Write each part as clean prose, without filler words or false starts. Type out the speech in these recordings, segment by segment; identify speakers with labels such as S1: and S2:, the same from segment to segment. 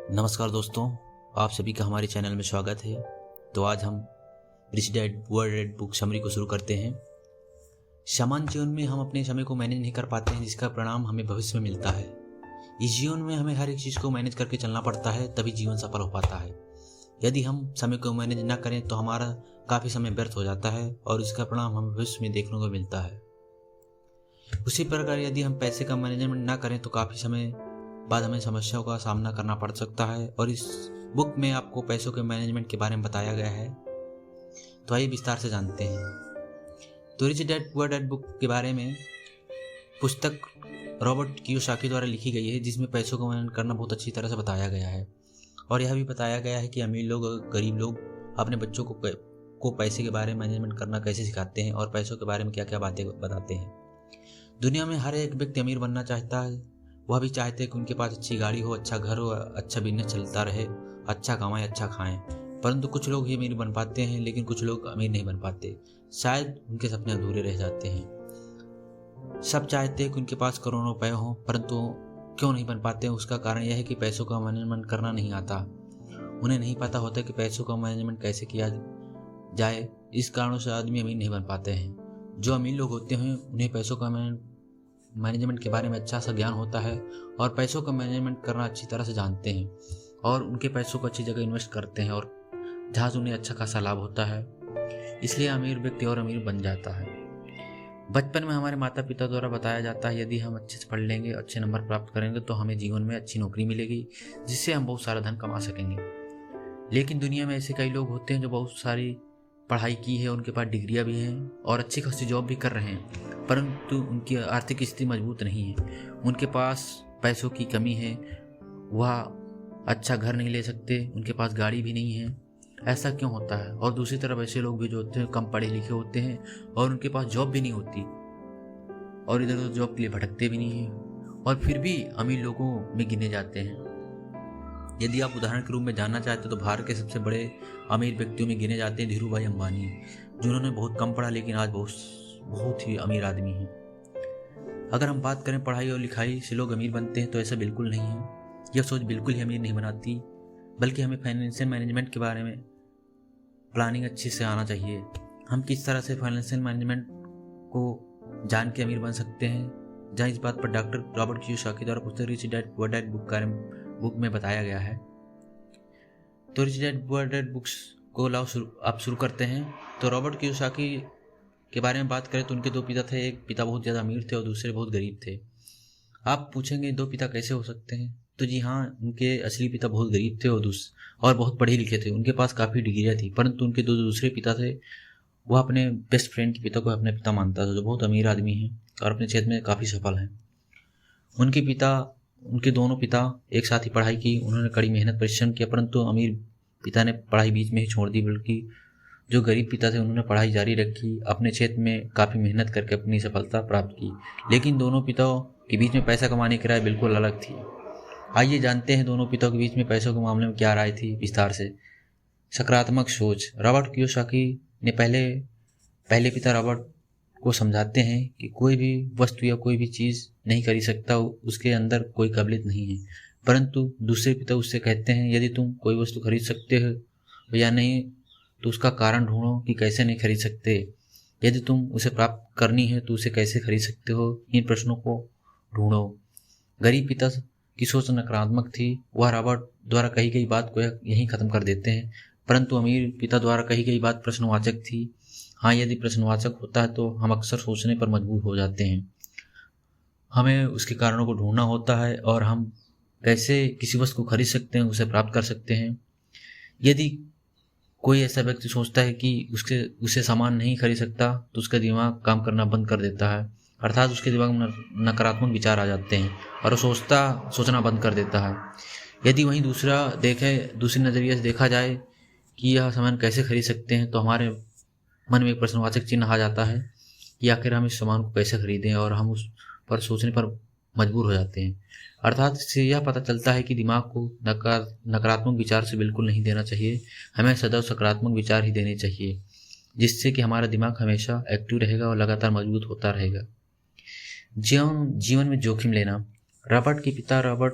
S1: नमस्कार दोस्तों, आप सभी का हमारे चैनल में स्वागत है। तो आज हम rich dad poor dad book summary को शुरू करते हैं। सामान्य जीवन में हम अपने समय को मैनेज नहीं कर पाते हैं, जिसका परिणाम हमें भविष्य में मिलता है। इस जीवन में हमें हर एक चीज़ को मैनेज करके चलना पड़ता है, तभी जीवन सफल हो पाता है। यदि हम समय को मैनेज ना करें तो हमारा काफ़ी समय व्यर्थ हो जाता है और इसका परिणाम हमें भविष्य में देखने को मिलता है। उसी प्रकार यदि हम पैसे का मैनेजमेंट ना करें तो काफ़ी समय बाद हमें समस्याओं का सामना करना पड़ सकता है। और इस बुक में आपको पैसों के मैनेजमेंट के बारे में बताया गया है, तो आइए विस्तार से जानते हैं। तो rich dad poor dad book के बारे में पुस्तक रॉबर्ट कियोसाकी द्वारा लिखी गई है, जिसमें पैसों को मैनेज करना बहुत अच्छी तरह से बताया गया है। और यह भी बताया गया है कि अमीर लोग और गरीब लोग अपने बच्चों को पैसे के बारे में मैनेजमेंट करना कैसे सिखाते हैं और पैसों के बारे में क्या क्या बातें बताते हैं। दुनिया में हर एक व्यक्ति अमीर बनना चाहता है। वह भी चाहते हैं कि उनके पास अच्छी गाड़ी हो, अच्छा घर हो, अच्छा बिजनेस चलता रहे, अच्छा कमाएं, अच्छा खाएं। परंतु कुछ लोग ही अमीर बन पाते हैं, लेकिन कुछ लोग अमीर नहीं बन पाते। शायद उनके सपने अधूरे रह जाते हैं। सब चाहते हैं कि उनके पास करोड़ों रुपए हों, परंतु क्यों नहीं बन पाते हैं? उसका कारण यह है कि पैसों का मैनेजमेंट करना नहीं आता। उन्हें नहीं पता होता कि पैसों का मैनेजमेंट कैसे किया जाए। इस कारणों से आदमी अमीर नहीं बन पाते हैं। जो अमीर लोग होते हैं उन्हें पैसों का मैनेजमेंट के बारे में अच्छा सा ज्ञान होता है और पैसों का मैनेजमेंट करना अच्छी तरह से जानते हैं और उनके पैसों को अच्छी जगह इन्वेस्ट करते हैं और जहाँ से उन्हें अच्छा खासा लाभ होता है। इसलिए अमीर व्यक्ति और अमीर बन जाता है। बचपन में हमारे माता पिता द्वारा बताया जाता है, यदि हम अच्छे से पढ़ लेंगे, अच्छे नंबर प्राप्त करेंगे तो हमें जीवन में अच्छी नौकरी मिलेगी, जिससे हम बहुत सारा धन कमा सकेंगे। लेकिन दुनिया में ऐसे कई लोग होते हैं जो बहुत सारी पढ़ाई की है, उनके पास डिग्रियां भी हैं और अच्छी खासी जॉब भी कर रहे हैं, परंतु उनकी आर्थिक स्थिति मजबूत नहीं है। उनके पास पैसों की कमी है, वह अच्छा घर नहीं ले सकते, उनके पास गाड़ी भी नहीं है। ऐसा क्यों होता है? और दूसरी तरफ ऐसे लोग भी जो होते हैं कम पढ़े लिखे होते हैं और उनके पास जॉब भी नहीं होती और इधर उधर जॉब के लिए भटकते भी नहीं हैं और फिर भी अमीर लोगों में गिने जाते हैं। यदि आप उदाहरण के रूप में जानना चाहते हो तो भारत के सबसे बड़े अमीर व्यक्तियों में गिने जाते हैं धीरू भाई अंबानी, जिन्होंने बहुत कम पढ़ा लेकिन आज बहुत ही अमीर आदमी हैं। अगर हम बात करें पढ़ाई और लिखाई से लोग अमीर बनते हैं तो ऐसा बिल्कुल नहीं है। यह सोच बिल्कुल ही अमीर नहीं बनाती, बल्कि हमें फाइनेंशियल मैनेजमेंट के बारे में प्लानिंग अच्छे से आना चाहिए। हम किस तरह से फाइनेंशियल मैनेजमेंट को जान के अमीर बन सकते हैं, जहाँ इस बात पर डॉक्टर रॉबर्ट कियोसाकी द्वारा पुस्तक rich dad poor dad book में बताया गया है। तो rich dad poor dad books को आप शुरू करते हैं। तो रॉबर्ट कियोसाकी के बारे में बात करें तो उनके दो पिता थे। एक पिता बहुत ज़्यादा अमीर थे और दूसरे बहुत गरीब थे। आप पूछेंगे दो पिता कैसे हो सकते हैं? तो जी हाँ, उनके असली पिता बहुत गरीब थे और बहुत पढ़े लिखे थे। उनके पास काफ़ी डिग्रियाँ थी, परंतु उनके दो दूसरे पिता थे, वह अपने बेस्ट फ्रेंड के पिता को अपने पिता मानता था, जो बहुत अमीर आदमी हैं और अपने क्षेत्र में काफ़ी सफल हैं। उनके दोनों पिता एक साथ ही पढ़ाई की। उन्होंने कड़ी मेहनत परिश्रम किया, परंतु अमीर पिता ने पढ़ाई बीच में ही छोड़ दी, बल्कि जो गरीब पिता थे उन्होंने पढ़ाई जारी रखी, अपने क्षेत्र में काफ़ी मेहनत करके अपनी सफलता प्राप्त की। लेकिन दोनों पिताओं के बीच में पैसा कमाने की राय बिल्कुल अलग थी। आइए जानते हैं दोनों पिताओं के बीच में पैसों के मामले में क्या राय थी विस्तार से। सकारात्मक सोच। रॉबर्ट कियोसाकी ने पहले पिता रॉबर्ट को समझाते हैं कि कोई भी वस्तु या कोई भी चीज़ नहीं खरीद सकता, उसके अंदर कोई काबिलियत नहीं है। परंतु दूसरे पिता उससे कहते हैं, यदि तुम कोई वस्तु खरीद सकते हो या नहीं तो उसका कारण ढूंढो कि कैसे नहीं खरीद सकते। यदि तुम उसे प्राप्त करनी है तो उसे कैसे खरीद सकते हो, इन प्रश्नों को ढूंढो। गरीब पिता की सोच नकारात्मक थी। वह रॉबर्ट द्वारा कही गई बात को यहीं ख़त्म कर देते हैं, परंतु अमीर पिता द्वारा कही गई बात प्रश्नवाचक थी। हाँ, यदि प्रश्नवाचक होता है तो हम अक्सर सोचने पर मजबूर हो जाते हैं। हमें उसके कारणों को ढूंढना होता है और हम कैसे किसी वस्तु को खरीद सकते हैं, उसे प्राप्त कर सकते हैं। यदि कोई ऐसा व्यक्ति सोचता है कि उसे सामान नहीं खरीद सकता तो उसका दिमाग काम करना बंद कर देता है, अर्थात उसके दिमाग में नकारात्मक विचार आ जाते हैं और वो सोचना बंद कर देता है। यदि वहीं दूसरे नज़रिए से देखा जाए कि यह सामान कैसे खरीद सकते हैं, तो हमारे मन में एक प्रश्नवाचक चिन्ह आ जाता है कि आखिर हम इस सामान को कैसे खरीदें, और हम उस पर सोचने पर मजबूर हो जाते हैं। अर्थात इससे यह पता चलता है कि दिमाग को नकारात्मक विचार से बिल्कुल नहीं देना चाहिए। हमें सदैव सकारात्मक विचार ही देने चाहिए, जिससे कि हमारा दिमाग हमेशा एक्टिव रहेगा और लगातार मजबूत होता रहेगा। जीवन में जोखिम लेना। रॉबर्ट के पिता रॉबर्ट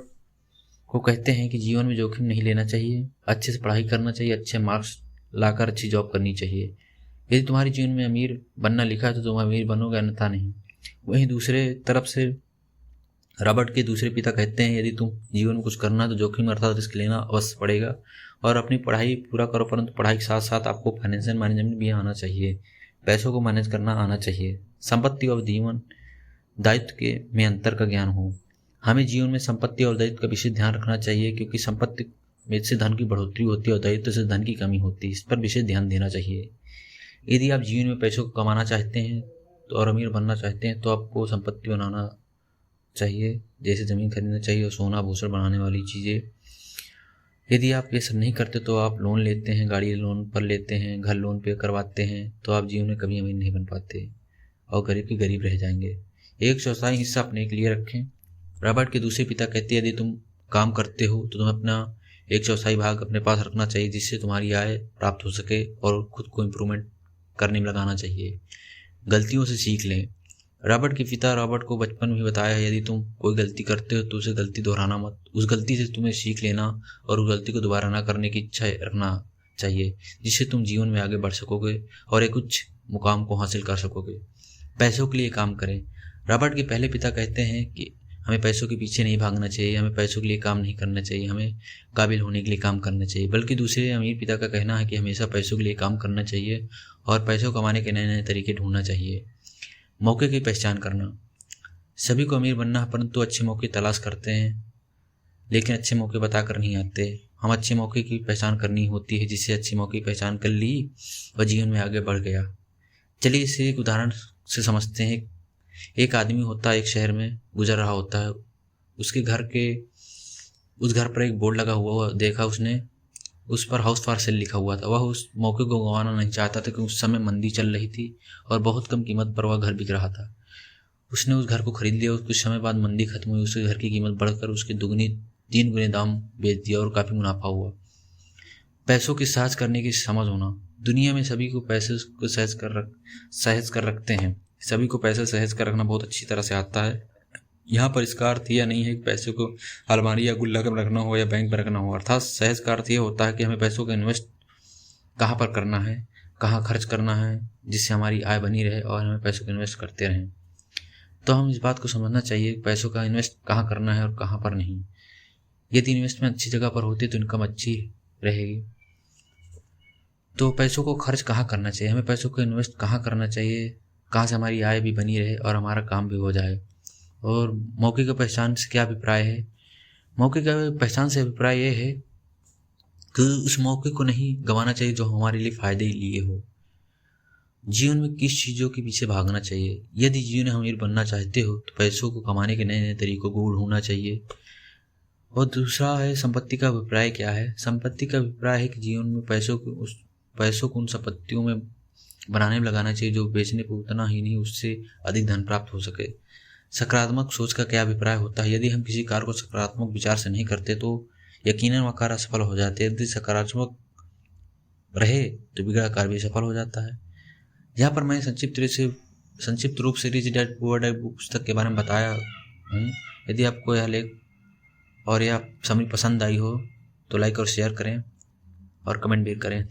S1: को कहते हैं कि जीवन में जोखिम नहीं लेना चाहिए, अच्छे से पढ़ाई करना चाहिए, अच्छे मार्क्स लाकर अच्छी जॉब करनी चाहिए। यदि तुम्हारे जीवन में अमीर बनना लिखा है तो तुम अमीर बनोगे, अन्यथा नहीं। वहीं दूसरे तरफ से रॉबर्ट के दूसरे पिता कहते हैं, यदि तुम जीवन में कुछ करना है तो जोखिम अर्थात रिस्क लेना अवश्य पड़ेगा और अपनी पढ़ाई पूरा करो, परंतु पढ़ाई के साथ साथ आपको फाइनेंशियल मैनेजमेंट भी आना चाहिए, पैसों को मैनेज करना आना चाहिए, संपत्ति और जीवन दायित्व के में अंतर का ज्ञान हो। हमें जीवन में संपत्ति और दायित्व का विशेष ध्यान रखना चाहिए, क्योंकि संपत्ति में से धन की बढ़ोतरी होती है और दायित्व से धन की कमी होती है। इस पर विशेष ध्यान देना चाहिए। यदि आप जीवन में पैसों को कमाना चाहते हैं तो और अमीर बनना चाहते हैं तो आपको संपत्ति बनाना चाहिए, जैसे ज़मीन खरीदना चाहिए और सोना आभूषण बनाने वाली चीज़ें। यदि आप ये सब नहीं करते तो आप लोन लेते हैं, गाड़ी लोन पर लेते हैं, घर लोन पे करवाते हैं, तो आप जीवन में कभी अमीर नहीं बन पाते और गरीब के गरीब रह जाएंगे। 1/4 हिस्सा अपने के लिए रखें। रॉबर्ट के दूसरे पिता कहते हैं, यदि तुम काम करते हो तो तुम्हें अपना 1/4 भाग अपने पास रखना चाहिए, जिससे तुम्हारी आय प्राप्त हो सके और खुद को इम्प्रूवमेंट करने में लगाना चाहिए। गलतियों से सीख लें। रॉबर्ट के पिता रॉबर्ट को बचपन में बताया, यदि तुम कोई गलती करते हो तो उसे गलती दोहराना मत, उस गलती से तुम्हें सीख लेना और उस गलती को दोबारा ना करने की इच्छा रखना चाहिए, जिससे तुम जीवन में आगे बढ़ सकोगे और एक उच्च मुकाम को हासिल कर सकोगे। पैसों के लिए काम करें। रॉबर्ट के पहले पिता कहते हैं कि हमें पैसों के पीछे नहीं भागना चाहिए, हमें पैसों के लिए काम नहीं करना चाहिए, हमें काबिल होने के लिए काम करना चाहिए। बल्कि दूसरे अमीर पिता का कहना है कि हमेशा पैसों के लिए काम करना चाहिए और पैसों कमाने के नए नए तरीके ढूंढना चाहिए। मौके की पहचान करना। सभी को अमीर बनना है, परंतु अच्छे मौके तलाश करते हैं, लेकिन अच्छे मौके बताकर नहीं आते। हम अच्छे मौके की पहचान करनी होती है, जिससे अच्छे मौके की पहचान कर ली और जीवन में आगे बढ़ गया। चलिए इसे एक उदाहरण से समझते हैं। एक आदमी होता है, एक शहर में गुजर रहा होता है। उसके उस घर पर एक बोर्ड लगा हुआ देखा उसने, उस पर हाउस फॉर सेल लिखा हुआ था। वह उस मौके को गंवाना नहीं चाहता था, क्योंकि उस समय मंदी चल रही थी और बहुत कम कीमत पर वह घर बिक रहा था। उसने उस घर को खरीद लिया और कुछ समय बाद मंदी खत्म हुई, उसके घर की कीमत बढ़कर उसके 3 गुने दाम बेच दिया और काफ़ी मुनाफा हुआ। पैसों की सहज करने की समझ होना। दुनिया में सभी को पैसे को सहज कर रखते हैं। सभी को पैसे सहज कर रखना बहुत अच्छी तरह से आता है। यहाँ पर इसका अर्थ यह नहीं है कि पैसे को अलमारी या गुल्लक में रखना हो या बैंक में रखना हो। अर्थात सहज का अर्थ यह होता है कि हमें पैसों का इन्वेस्ट कहाँ पर करना है, कहाँ खर्च करना है, जिससे हमारी आय बनी रहे और हमें पैसों को इन्वेस्ट करते रहें। तो हम इस बात को समझना चाहिए कि पैसों का इन्वेस्ट कहाँ करना है और कहाँ पर नहीं। यदि इन्वेस्टमेंट अच्छी जगह पर होती तो इनकम अच्छी रहेगी। तो पैसों को खर्च कहाँ करना चाहिए, हमें पैसों को इन्वेस्ट कहाँ करना चाहिए, कहाँ से हमारी आय भी बनी रहे और हमारा काम भी हो जाए। और मौके की पहचान से क्या अभिप्राय है? मौके की पहचान से अभिप्राय यह है कि उस मौके को नहीं गंवाना चाहिए जो हमारे लिए फ़ायदे ही लिए हो। जीवन में किस चीज़ों के पीछे भागना चाहिए? यदि जीवन में अमीर बनना चाहते हो तो पैसों को कमाने के नए नए तरीकों को ढूंढना चाहिए। और दूसरा है संपत्ति का अभिप्राय क्या है? संपत्ति का अभिप्राय है कि जीवन में पैसों को उन संपत्तियों में बनाने में लगाना चाहिए जो बेचने पर उतना ही नहीं उससे अधिक धन प्राप्त हो सके। सकारात्मक सोच का क्या अभिप्राय होता है? यदि हम किसी कार्य को सकारात्मक विचार से नहीं करते तो यकीनन वह कार्य असफल हो जाते हैं। यदि सकारात्मक रहे तो बिगड़ा कार्य भी सफल हो जाता है। यहाँ पर मैंने संक्षिप्त रूप से रिच डैड पुअर डैड पुस्तक के बारे में बताया हूँ। यदि आपको यह लेख और यह समरी पसंद आई हो तो लाइक और शेयर करें और कमेंट भी करें।